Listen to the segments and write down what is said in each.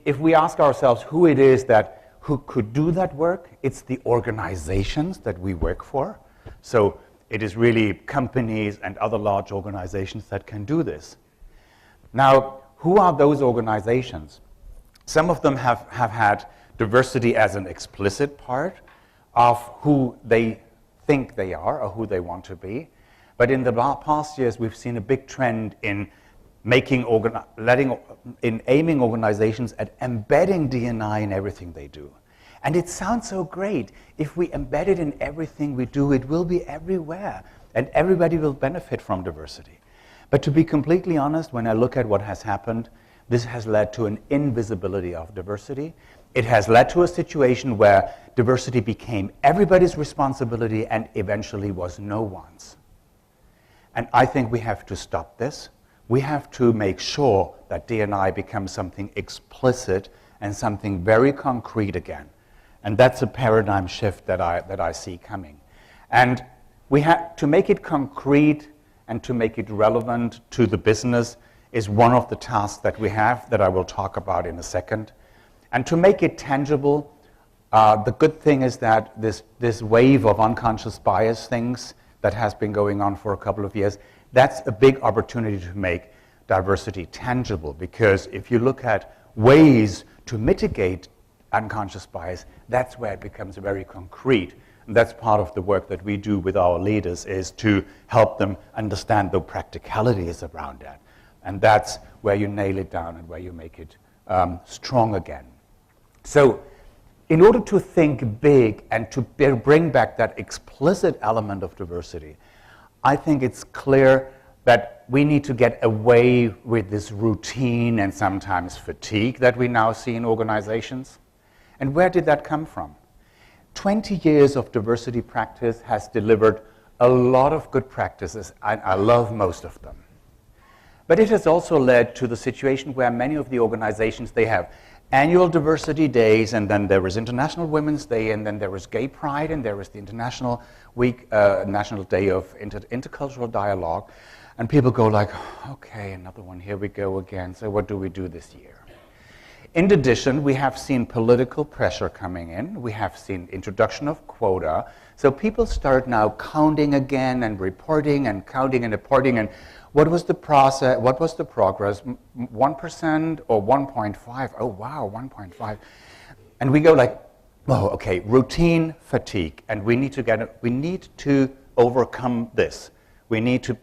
if we ask ourselves who it is who could do that work, it's the organizations that we work for. So it is really companies and other large organizations that can do this. Now, who are those organizations? Some of them have had diversity as an explicit part of who they think they are or who they want to be. But in the past years, we've seen a big trend in aiming organizations at embedding D&I in everything they do. And it sounds so great. If we embed it in everything we do, it will be everywhere, and everybody will benefit from diversity. But to be completely honest, when I look at what has happened, this has led to an invisibility of diversity. It has led to a situation where diversity became everybody's responsibility and eventually was no one's. And I think we have to stop this. We have to make sure that D&I becomes something explicit and something very concrete again. And that's a paradigm shift that I see coming. And we have to make it concrete and to make it relevant to the business is one of the tasks that we have that I will talk about in a second. And to make it tangible, the good thing is that this wave of unconscious bias things that has been going on for a couple of years, that's a big opportunity to make diversity tangible, because if you look at ways to mitigate unconscious bias, that's where it becomes very concrete. And that's part of the work that we do with our leaders, is to help them understand the practicalities around that. And that's where you nail it down and where you make it strong again. So in order to think big and to bring back that explicit element of diversity, I think it's clear that we need to get away with this routine and sometimes fatigue that we now see in organizations. And where did that come from? 20 years of diversity practice has delivered a lot of good practices, and I love most of them. But it has also led to the situation where many of the organizations, they have annual diversity days, and then there is International Women's Day, and then there is Gay Pride, and there is the International Week, National Day of Intercultural Dialogue. And people go like, okay, another one, here we go again. So what do we do this year? In addition, we have seen political pressure coming in. We have seen introduction of quota. So people start now counting again and reporting and counting and reporting. And what was the process? What was the progress? 1% or 1.5? Oh, wow, 1.5. And we go like, oh, okay, routine fatigue. And we need to overcome this. We need to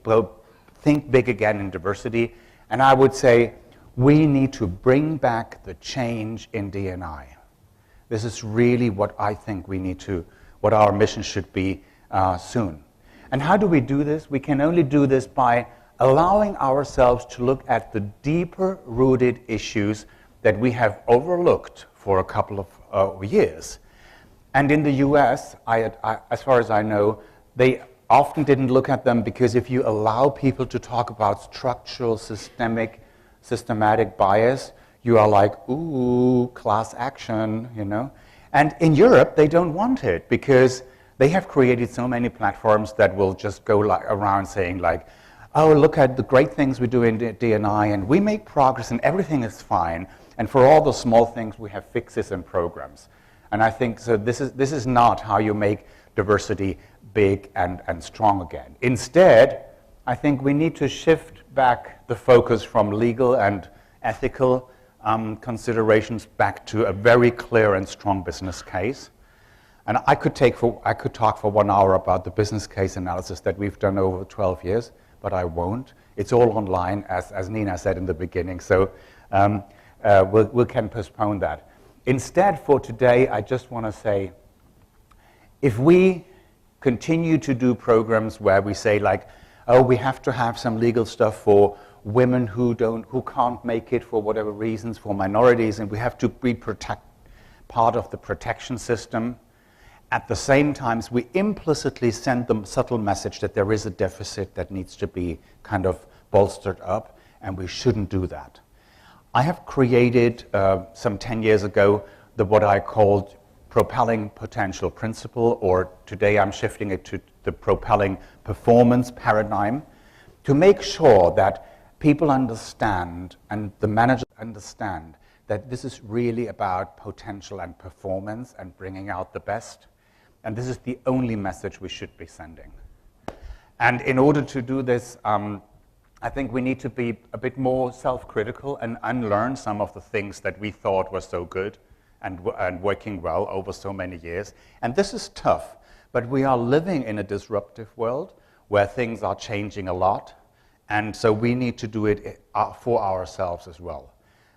think big again in diversity. And I would say, we need to bring back the change in D&I. This is really what I think what our mission should be soon. And how do we do this? We can only do this by allowing ourselves to look at the deeper rooted issues that we have overlooked for a couple of years. And in the US, as far as I know, they often didn't look at them, because if you allow people to talk about structural, systematic bias, you are like, ooh, class action, you know. And in Europe, they don't want it, because they have created so many platforms that will just go around saying like, oh, look at the great things we do in D&I, and we make progress, and everything is fine. And for all the small things, we have fixes and programs. And I think so. This is not how you make diversity big and strong again. Instead, I think we need to shift back the focus from legal and ethical considerations back to a very clear and strong business case. And I could talk for 1 hour about the business case analysis that we've done over 12 years, but I won't. It's all online, as Nina said in the beginning, so we can postpone that. Instead, for today, I just want to say, if we continue to do programs where we say like, oh, we have to have some legal stuff for women who can't make it for whatever reasons, for minorities, and we have to be part of the protection system. At the same time, we implicitly send them subtle message that there is a deficit that needs to be kind of bolstered up, and we shouldn't do that. I have created some 10 years ago what I called propelling potential principle, or today I'm shifting it to the propelling performance paradigm, to make sure that people understand and the managers understand that this is really about potential and performance and bringing out the best. And this is the only message we should be sending. And in order to do this, I think we need to be a bit more self-critical and unlearn some of the things that we thought were so good and working well over so many years. And this is tough, but we are living in a disruptive world where things are changing a lot, and so we need to do it for ourselves as well.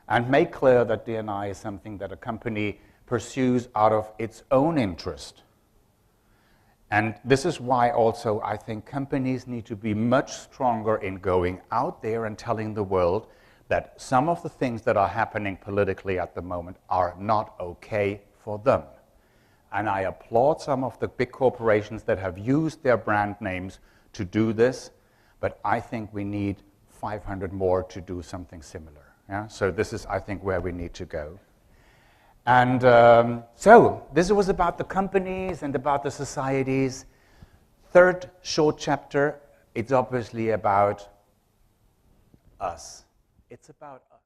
And make clear that D&I is something that a company pursues out of its own interest. And this is why also I think companies need to be much stronger in going out there and telling the world that some of the things that are happening politically at the moment are not okay for them. And I applaud some of the big corporations that have used their brand names to do this, but I think we need 500 more to do something similar. Yeah? So this is, I think, where we need to go. And so this was about the companies and about the societies. Third short chapter, it's obviously about us. It's about us.